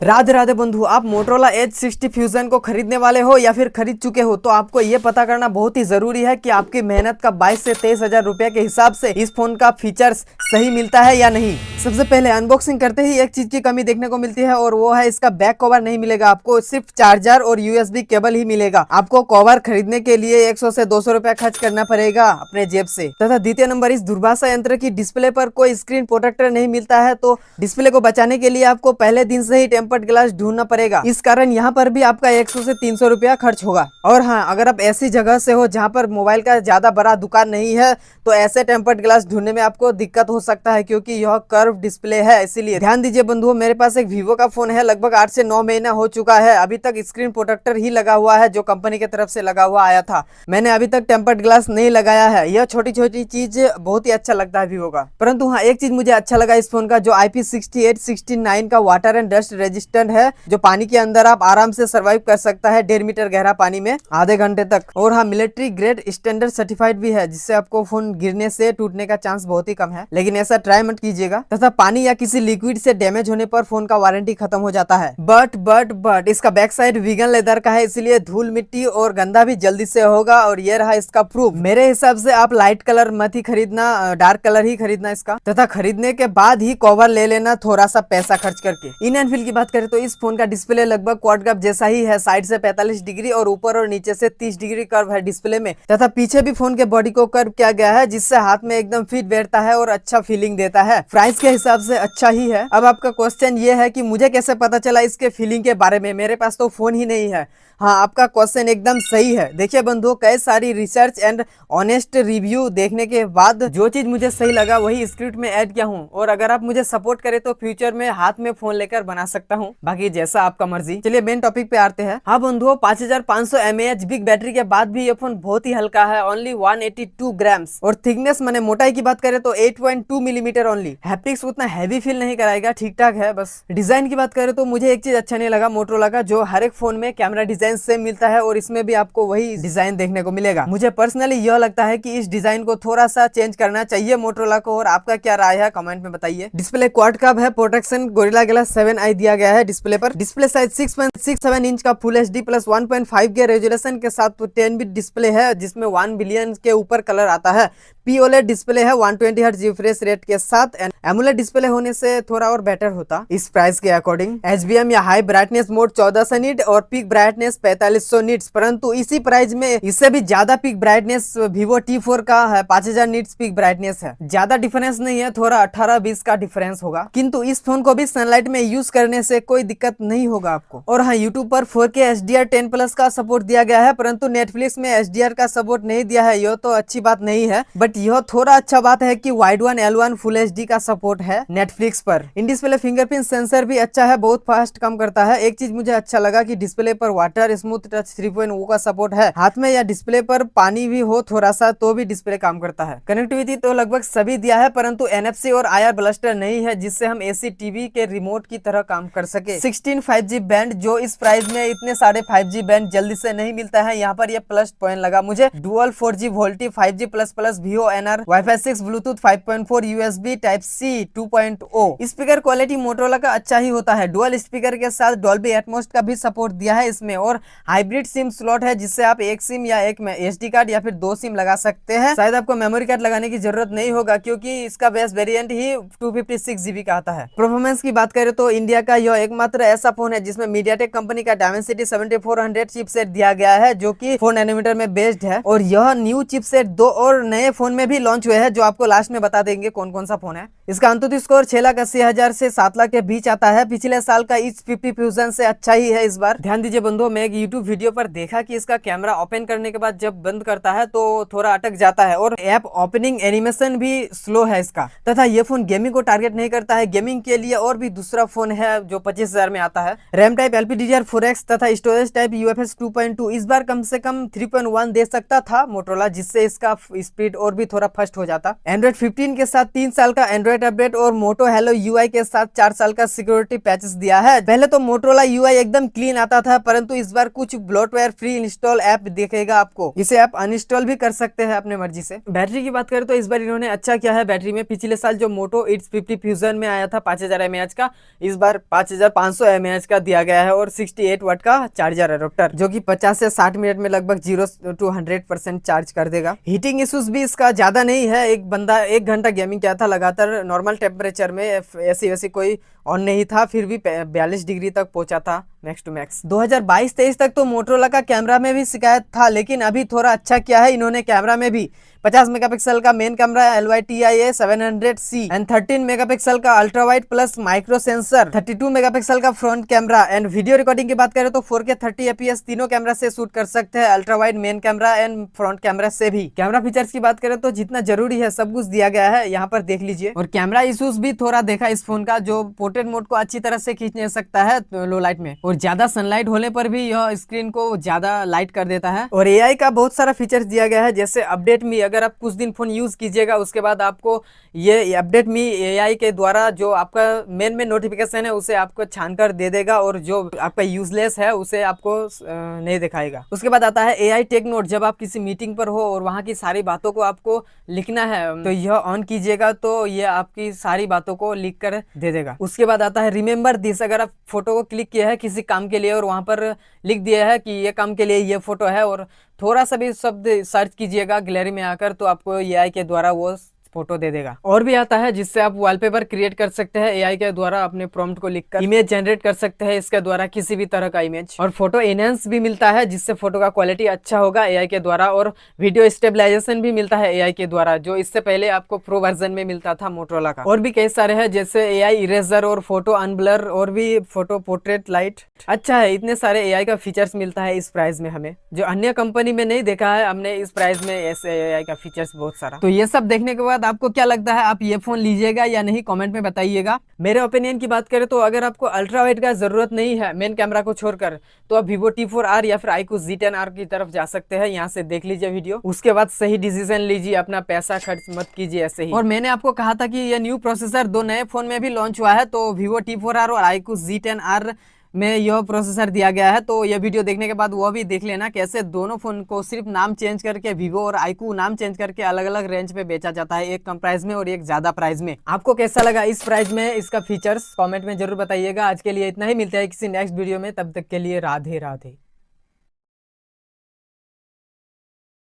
राधे राधे बंधु, आप Motorola as 60 fusion को खरीदने वाले हो या फिर खरीद चुके हो तो आपको ये पता करना बहुत ही जरूरी है कि आपकी मेहनत का 22 से 23 हजार रुपए के हिसाब से इस फोन का फीचर्स सही मिलता है या नहीं। सबसे पहले अनबॉक्सिंग करते ही एक चीज की कमी देखने को मिलती है और वो है इसका बैक कवर नहीं मिलेगा। आपको सिर्फ चार्जर और यूएसबी केबल ही मिलेगा। आपको कवर खरीदने के लिए 100 से 200 रुपया खर्च करना पड़ेगा अपने जेब से। तथा द्वितीय नंबर, इस दूरभाषा यंत्र की डिस्प्ले पर कोई स्क्रीन प्रोटेक्टर नहीं मिलता है, तो डिस्प्ले को बचाने के लिए आपको पहले दिन से ही टेम्पर्ड ग्लास ढूंढना पड़ेगा। इस कारण यहाँ पर भी आपका 100 से 300 रुपया खर्च होगा। और हाँ, अगर आप ऐसी जगह से हो जहाँ पर मोबाइल का ज्यादा बड़ा दुकान नहीं है तो ऐसे टेम्पर्ड ग्लास ढूंढने में आपको दिक्कत हो सकता है, क्योंकि यह कर्व डिस्प्ले है। इसीलिए ध्यान दीजिए बंधुओं, मेरे पास एक वीवो का फोन है, लगभग 8 से 9 महीना हो चुका है। अभी तक स्क्रीन प्रोटेक्टर ही लगा हुआ है जो कंपनी की तरफ से लगा हुआ आया था। मैंने अभी तक टेम्पर्ड ग्लास नहीं लगाया है। यह छोटी छोटी चीज बहुत ही अच्छा लगता है वीवो का। परंतु हाँ, एक चीज मुझे अच्छा लगा इस फोन का, जो IP68 69 का वाटर एंड डस्ट रेजिस्टेंट है, जो पानी के अंदर आप आराम से सर्वाइव कर सकता है 1.5 मीटर गहरा पानी में आधे घंटे तक। और हाँ, मिलिट्री ग्रेड स्टैंडर्ड सर्टिफाइड भी है, जिससे आपको फोन गिरने से टूटने का चांस बहुत ही कम है, लेकिन ऐसा ट्राई मत कीजिएगा। तथा पानी या किसी लिक्विड से डैमेज होने पर फोन का वारंटी खत्म हो जाता है। बट इसका बैक साइड वीगन लेदर का है, इसलिए धूल मिट्टी और गंदा भी जल्दी से होगा। और ये रहा इसका प्रूफ। मेरे हिसाब से आप लाइट कलर मत ही खरीदना, डार्क कलर ही खरीदना इसका। तथा खरीदने के बाद ही कवर ले लेना थोड़ा सा पैसा खर्च करके। इन एंड फील की बात करें तो इस फोन का डिस्प्ले लगभग क्वाड कप जैसा ही है, साइड से 45 डिग्री और ऊपर और नीचे से 30 डिग्री कर्व है डिस्प्ले में। तथा पीछे भी फोन के बॉडी को कर्व किया गया है, जिससे हाथ में एकदम फिट बैठता है और अच्छा फीलिंग देता है। प्राइस के हिसाब से अच्छा ही है। अब आपका क्वेश्चन ये है कि मुझे कैसे पता चला इसके फीलिंग के बारे में, मेरे पास तो फोन ही नहीं है। हाँ, आपका क्वेश्चन एकदम सही है। देखिए बंधुओं, कई सारी रिसर्च एंड ऑनेस्ट रिव्यू देखने के बाद जो चीज मुझे सही लगा वही स्क्रिप्ट में ऐड किया हूँ। और अगर आप मुझे सपोर्ट करें तो फ्यूचर में हाथ में फोन लेकर बना सकता हूँ, बाकी जैसा आपका मर्जी। चलिए मेन टॉपिक पे आते हैं। हाँ बंधुओं, 5500 mAh बिग बैटरी के बाद भी ये फोन बहुत ही हल्का है, ओनली 182 ग्राम्स। और थिकनेस माने मोटाई की बात करें तो 8.2 मिलीमीटर ओनली। हैप्टिक्स उतना हैवी फील नहीं कराएगा, ठीक ठाक है बस। डिजाइन की बात करें तो मुझे एक चीज अच्छा नहीं लगा मोटरोला का, जो हर एक फोन में कैमरा डिजाइन सेम मिलता है और इसमें भी आपको वही डिजाइन देखने को मिलेगा। मुझे पर्सनली यह लगता है कि इस डिजाइन को थोड़ा सा चेंज करना चाहिए मोटरोला को। और आपका क्या राय है कमेंट में बताइए। डिस्प्ले क्वाड कप है, प्रोटेक्शन गोरिल्ला ग्लास 7i दिया गया है डिस्प्ले पर। डिस्प्ले साइज 6.67 इंच का फुल HD प्लस 1.5 के रेजोल्यूशन के साथ 10 बिट डिस्प्ले है, जिसमें 1 बिलियन के ऊपर कलर आता है। POLED डिस्प्ले है 120 हर्ट्ज रिफ्रेश रेट के साथ। एमोलेड डिस्प्ले होने से थोड़ा और बेटर होता इस प्राइस के अकॉर्डिंग। HBM या हाई ब्राइटनेस मोड 1400 निट और पीक ब्राइटनेस 4500 निट्स। परंतु इसी प्राइस में इससे भी ज्यादा पीक ब्राइटनेस Vivo T4 का है, 5000 निट्स पीक ब्राइटनेस है। ज्यादा डिफरेंस नहीं है, थोड़ा 18-20 का डिफरेंस होगा। किंतु इस फोन को भी सनलाइट में यूज करने से कोई दिक्कत नहीं होगा आपको। और हाँ, यूट्यूब पर 4K HDR 10+ का सपोर्ट दिया गया है, परंतु नेटफ्लिक्स में HDR का सपोर्ट नहीं दिया है। यह तो अच्छी बात नहीं है, बट यह थोड़ा अच्छा बात है कि wide one L1 full HD का सपोर्ट है नेटफ्लिक्स पर। इन डिस्प्ले फिंगरप्रिंट सेंसर भी अच्छा है, बहुत फास्ट काम करता है। एक चीज मुझे अच्छा लगा कि डिस्प्ले पर वाटर स्मूथ टच 3.0 का सपोर्ट है। हाथ में या डिस्प्ले पर पानी भी हो थोड़ा सा तो भी डिस्प्ले काम करता है। कनेक्टिविटी तो लगभग सभी दिया है, परंतु NFC और IR ब्लास्टर नहीं है, जिससे हम AC TV के रिमोट की तरह काम कर सके। 16 5G बैंड, जो इस प्राइस में इतने सारे 5G बैंड जल्दी से नहीं मिलता है, यहाँ पर ये प्लस पॉइंट लगा मुझे। Dual 4G VoLTE 5G plus VoNR Wi-Fi 6 Bluetooth 5.4 USB Type-C 2.0। Speaker quality Motorola का अच्छा ही होता है। डुअल स्पीकर के साथ डॉल्बी एटमॉस का भी सपोर्ट दिया है इसमें। और हाइब्रिड सिम स्लॉट है, जिससे आप एक सिम या एक SD कार्ड या फिर 2 सिम लगा सकते हैं। शायद आपको मेमोरी कार्ड लगाने की जरूरत नहीं होगा, क्योंकि इसका बेस वेरिएंट ही 256 GB का आता है। परफॉर्मेंस की बात करें तो इंडिया का यह एकमात्र ऐसा फोन है जिसमें मीडियाटेक कंपनी का डायमेंसिटी 7400 चिपसेट दिया गया है, जो कि 4 नैनोमीटर में बेस्ड है। और यह न्यू चिपसेट 2 और नए फोन में भी लॉन्च हुए हैं, जो आपको लास्ट में बता देंगे कौन कौन सा फोन है। इसका अंतुत्व स्कोर 6,80,000 से 7 लाख के बीच आता है। पिछले साल का इस 50 फ्यूजन से अच्छा ही है इस बार। ध्यान दीजिए बंधुओं, मैं एक YouTube वीडियो पर देखा कि इसका कैमरा ओपन करने के बाद जब बंद करता है तो थोड़ा अटक जाता है, और ऐप ओपनिंग एनिमेशन भी स्लो है इसका। तथा ये फोन गेमिंग को टारगेट नहीं करता है। गेमिंग के लिए और भी दूसरा फोन है जो 25,000 में आता है। रैम टाइप LPDDR4X तथा स्टोरेज टाइप UFS 2.2। इस बार कम से कम 3.1 दे सकता था मोटरोला, जिससे इसका स्पीड और भी थोड़ा फास्ट हो जाता। Android 15 के साथ 3 साल का एंड्रॉइड अपडेट और मोटो हेलो UI के साथ 4 साल का सिक्योरिटी पैचेस दिया है। पहले तो मोटरोला UI एकदम क्लीन आता था, परंतु इस बार कुछ ब्लोटवेयर फ्री इंस्टॉल ऐप दिखेगा आपको। इसे आप अनइंस्टॉल भी कर सकते हैं अपने मर्जी से। बैटरी की बात करें तो इस बार इन्होंने अच्छा किया है बैटरी में। पिछले साल जो मोटो X50 फ्यूजन में आया था 5000 mAh का, इस बार 5500 mAh का दिया गया है और 68 वाट का चार्जर अडोप्टर जो कि 50 से 60 मिनट में लगभग 0 to 100% चार्ज कर देगा। हीटिंग इश्यूज भी इसका ज्यादा नहीं है। एक बंदा 1 घंटा गेमिंग किया था लगातार नॉर्मल टेम्परेचर में, ऐसी वैसी कोई ऑन नहीं था, फिर भी 42 डिग्री तक पहुंचा था मैक्स टू मैक्स। 2022-23 तक तो मोटरोला का कैमरा में भी शिकायत था, लेकिन अभी थोड़ा अच्छा किया है इन्होंने। कैमरा में भी 50 मेगापिक्सल का main camera LYTIA 700C and 13 megapixel का ultra wide plus micro sensor, 32 megapixel का front camera and video recording की बात करें तो 4K 30 FPS तीनों कैमरा से शूट कर सकते हैं, ultra wide, main camera and front camera से भी। कैमरा फीचर्स की बात करें तो जितना जरूरी है सब कुछ दिया गया है, यहाँ पर देख लीजिए। और कैमरा इश्यूज भी थोड़ा देखा इस फोन का, जो पोर्ट्रेट मोड को अच्छी तरह से खींच नहीं सकता है लो लाइट में, और ज्यादा सनलाइट होने पर भी यह स्क्रीन को ज्यादा लाइट कर देता है। और AI का बहुत सारा फीचर्स दिया गया है, जैसे अपडेट मी। अगर आप कुछ दिन फोन यूज कीजिएगा उसके बाद आपको ये अपडेट मी AI के द्वारा जो आपका मेन में नोटिफिकेशन है उसे आपको छान कर दे देगा, और जो आपका यूजलेस है उसे आपको नहीं दिखाएगा। उसके बाद आता है AI टेक नोट। जब आप किसी मीटिंग पर हो और वहां की सारी बातों को आपको लिखना है तो यह ऑन कीजिएगा तो ये आपकी सारी बातों को लिख कर दे देगा। उसके बाद आता है रिमेंबर दिस। अगर आप फोटो को क्लिक किया है किसी काम के लिए और वहां पर लिख दिया है कि ये काम के लिए ये फोटो है, और थोड़ा सा भी शब्द सर्च कीजिएगा गैलरी में आकर तो आपको AI के द्वारा वो फोटो दे देगा। और भी आता है जिससे आप वॉलपेपर क्रिएट कर सकते हैं AI के द्वारा, अपने प्रॉम्प्ट को लिखकर इमेज जनरेट कर सकते हैं इसके द्वारा, किसी भी तरह का इमेज। और फोटो एनहेंस भी मिलता है जिससे फोटो का क्वालिटी अच्छा होगा AI के द्वारा, और वीडियो स्टेबलाइजेशन भी मिलता है AI के द्वारा, जो इससे पहले आपको प्रो वर्जन में मिलता था मोटरोला का। और भी कई सारे हैं जैसे AI इरेजर और फोटो अनब्लर और भी फोटो पोर्ट्रेट लाइट। अच्छा है, इतने सारे AI का फीचर्स मिलता है इस प्राइस में हमें, जो अन्य कंपनी में नहीं देखा है हमने इस प्राइस में ऐसे AI का फीचर्स बहुत सारा। तो ये सब देखने के बाद आपको क्या लगता है, आप ये फोन लीजिएगा या नहीं, कमेंट में बताइएगा। मेरे ओपिनियन की बात करें तो अगर आपको अल्ट्रा वाइड का जरूरत नहीं है मेन कैमरा को छोड़कर, तो आप Vivo T4R या फिर iQOO Z10R की तरफ जा सकते हैं। यहाँ से देख लीजिए वीडियो, उसके बाद सही डिसीजन लीजिए, अपना पैसा खर्च मत कीजिए ऐसे ही। और मैंने आपको कहा था कि ये न्यू प्रोसेसर 2 नए फोन में भी लॉन्च हुआ है, तो Vivo T4R और iQOO Z10R में यह प्रोसेसर दिया गया है। तो यह वीडियो देखने के बाद वो भी देख लेना कैसे दोनों फोन को सिर्फ नाम चेंज करके Vivo और iQOO नाम चेंज करके अलग अलग रेंज पे बेचा जाता है, एक कम प्राइस में और एक ज्यादा प्राइस में। आपको कैसा लगा इस प्राइस में इसका फीचर्स कमेंट में जरूर बताइएगा। आज के लिए इतना ही, मिलते हैं किसी नेक्स्ट वीडियो में, तब तक के लिए राधे राधे।